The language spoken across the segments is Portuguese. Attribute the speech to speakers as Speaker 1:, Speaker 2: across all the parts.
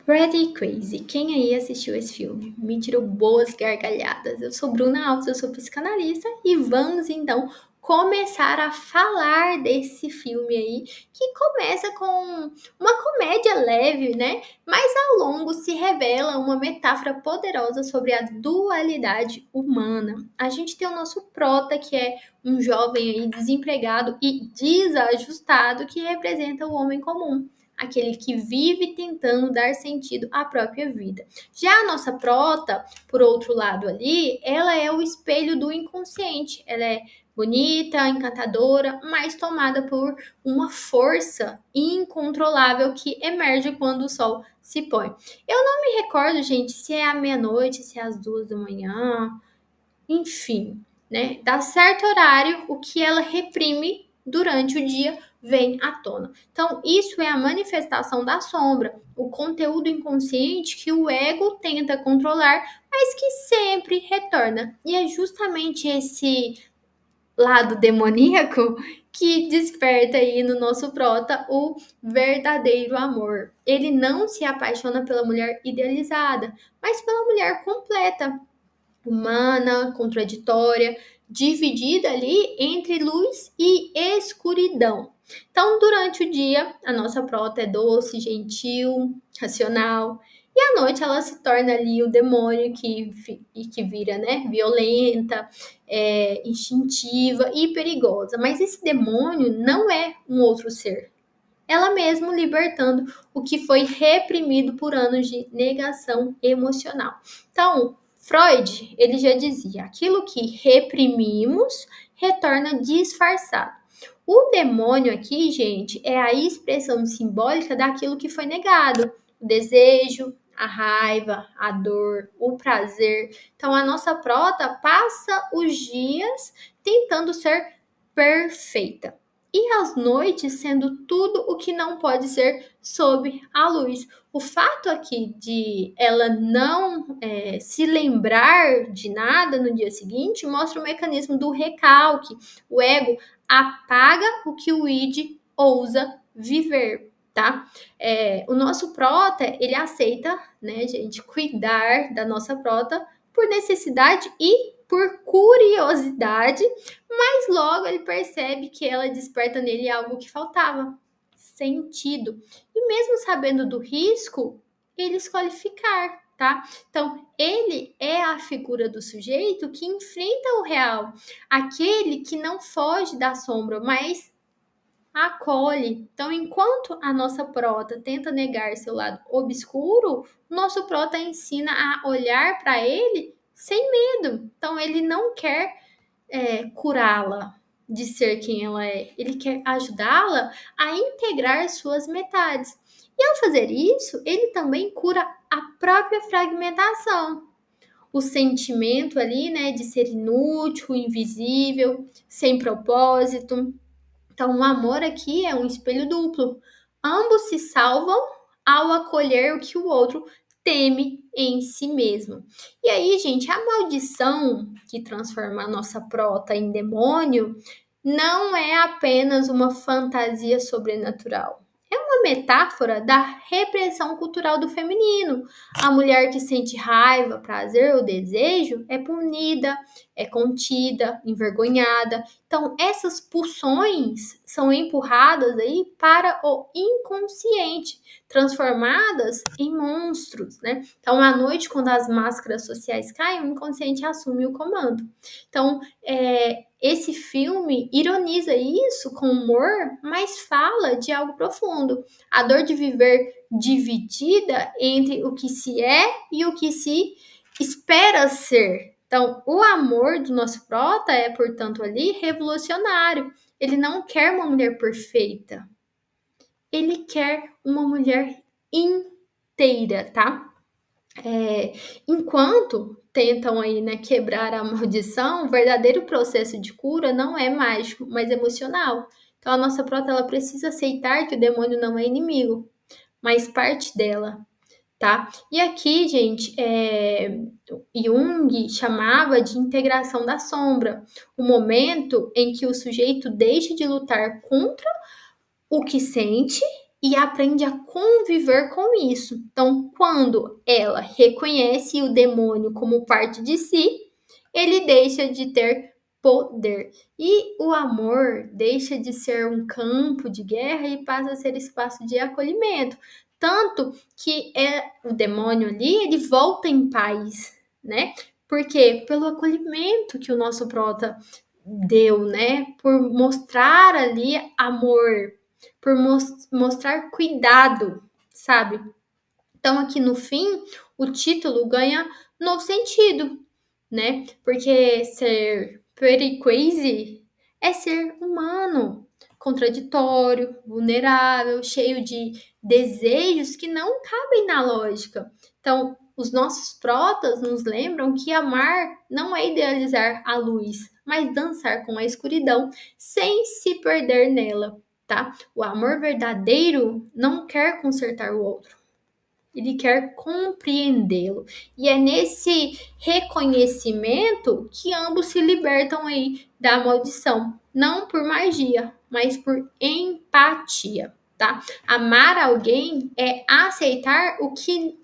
Speaker 1: Pretty Crazy. Quem aí assistiu esse filme? Me tirou boas gargalhadas. Eu sou Bruna Alves, eu sou psicanalista e vamos então começar a falar desse filme aí, que começa com uma comédia leve, né? Mas ao longo se revela uma metáfora poderosa sobre a dualidade humana. A gente tem o nosso prota, que é um jovem aí desempregado e desajustado, que representa o homem comum, aquele que vive tentando dar sentido à própria vida. Já a nossa prota, por outro lado ali, ela é o espelho do inconsciente. Ela é bonita, encantadora, mas tomada por uma força incontrolável que emerge quando o sol se põe. Eu não me recordo, gente, se é à meia-noite, se é às 2 da manhã, enfim, né? Dá certo horário, o que ela reprime durante o dia vem à tona. Então, isso é a manifestação da sombra, o conteúdo inconsciente que o ego tenta controlar, mas que sempre retorna. E é justamente esse lado demoníaco que desperta aí no nosso prota o verdadeiro amor. Ele não se apaixona pela mulher idealizada, mas pela mulher completa, humana, contraditória, dividida ali entre luz e escuridão. Então, durante o dia, a nossa prota é doce, gentil, racional, e à noite ela se torna ali o demônio que vira, né, violenta, instintiva e perigosa. Mas esse demônio não é um outro ser. Ela mesma libertando o que foi reprimido por anos de negação emocional. Então, Freud, ele já dizia, aquilo que reprimimos retorna disfarçado. O demônio aqui, gente, é a expressão simbólica daquilo que foi negado. O desejo, a raiva, a dor, o prazer. Então, a nossa prota passa os dias tentando ser perfeita. E as noites sendo tudo o que não pode ser sob a luz. O fato aqui de ela não se lembrar de nada no dia seguinte mostra o mecanismo do recalque. O ego apaga o que o id ousa viver, tá? O nosso prota, ele aceita, né, gente, cuidar da nossa prota por necessidade e por curiosidade, mas logo ele percebe que ela desperta nele algo que faltava: sentido. E mesmo sabendo do risco, ele escolhe ficar, tá? Então, ele é a figura do sujeito que enfrenta o real, aquele que não foge da sombra, mas acolhe. Então, enquanto a nossa prota tenta negar seu lado obscuro, o nosso prota ensina a olhar para ele sem medo. Então, ele não quer curá-la de ser quem ela é. Ele quer ajudá-la a integrar suas metades. E ao fazer isso, ele também cura a própria fragmentação. O sentimento ali, né, de ser inútil, invisível, sem propósito. Então, o amor aqui é um espelho duplo. Ambos se salvam ao acolher o que o outro teme em si mesmo. E aí, gente, a maldição que transforma a nossa prota em demônio não é apenas uma fantasia sobrenatural. É uma metáfora da repressão cultural do feminino. A mulher que sente raiva, prazer ou desejo é punida, é contida, envergonhada. Então, essas pulsões são empurradas aí para o inconsciente, transformadas em monstros, né? Então, à noite, quando as máscaras sociais caem, o inconsciente assume o comando. Então, esse filme ironiza isso com humor, mas fala de algo profundo. A dor de viver dividida entre o que se é e o que se espera ser. Então, o amor do nosso prota é, portanto, ali revolucionário. Ele não quer uma mulher perfeita. Ele quer uma mulher inteira, tá? Enquanto tentam aí, né, quebrar a maldição, o verdadeiro processo de cura não é mágico, mas emocional. Então, a nossa prota, ela precisa aceitar que o demônio não é inimigo, mas parte dela, tá? E aqui, gente, Jung chamava de integração da sombra, o momento em que o sujeito deixa de lutar contra o que sente e aprende a conviver com isso. Então, quando ela reconhece o demônio como parte de si, ele deixa de ter poder. E o amor deixa de ser um campo de guerra e passa a ser espaço de acolhimento. Tanto que o demônio ali, ele volta em paz, né? Porque pelo acolhimento que o nosso prota deu, né? Por mostrar ali amor, por mostrar cuidado, sabe? Então, aqui no fim, o título ganha novo sentido, né? Porque ser pretty crazy é ser humano, contraditório, vulnerável, cheio de desejos que não cabem na lógica. Então, os nossos protas nos lembram que amar não é idealizar a luz, mas dançar com a escuridão sem se perder nela, tá? O amor verdadeiro não quer consertar o outro. Ele quer compreendê-lo. E é nesse reconhecimento que ambos se libertam aí da maldição. Não por magia, mas por empatia, tá? Amar alguém é aceitar o que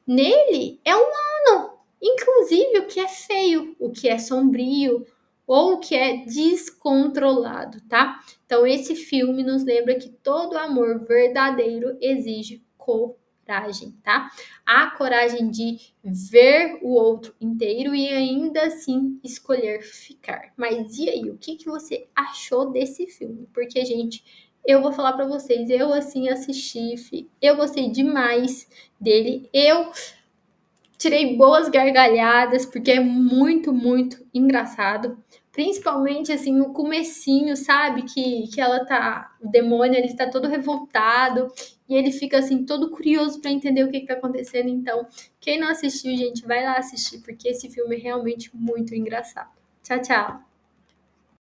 Speaker 1: nele é humano. Inclusive o que é feio, o que é sombrio, ou o que é descontrolado, tá? Então esse filme nos lembra que todo amor verdadeiro exige coragem, tá? A coragem de ver o outro inteiro e ainda assim escolher ficar. Mas e aí, o que você achou desse filme? Porque, gente, eu vou falar para vocês, eu assim assisti, eu gostei demais dele. Eu tirei boas gargalhadas, porque é muito, muito engraçado. Principalmente, assim, o comecinho, sabe? Que ela tá... O demônio, ele tá todo revoltado. E ele fica, assim, todo curioso para entender o que tá acontecendo. Então, quem não assistiu, gente, vai lá assistir. Porque esse filme é realmente muito engraçado. Tchau, tchau!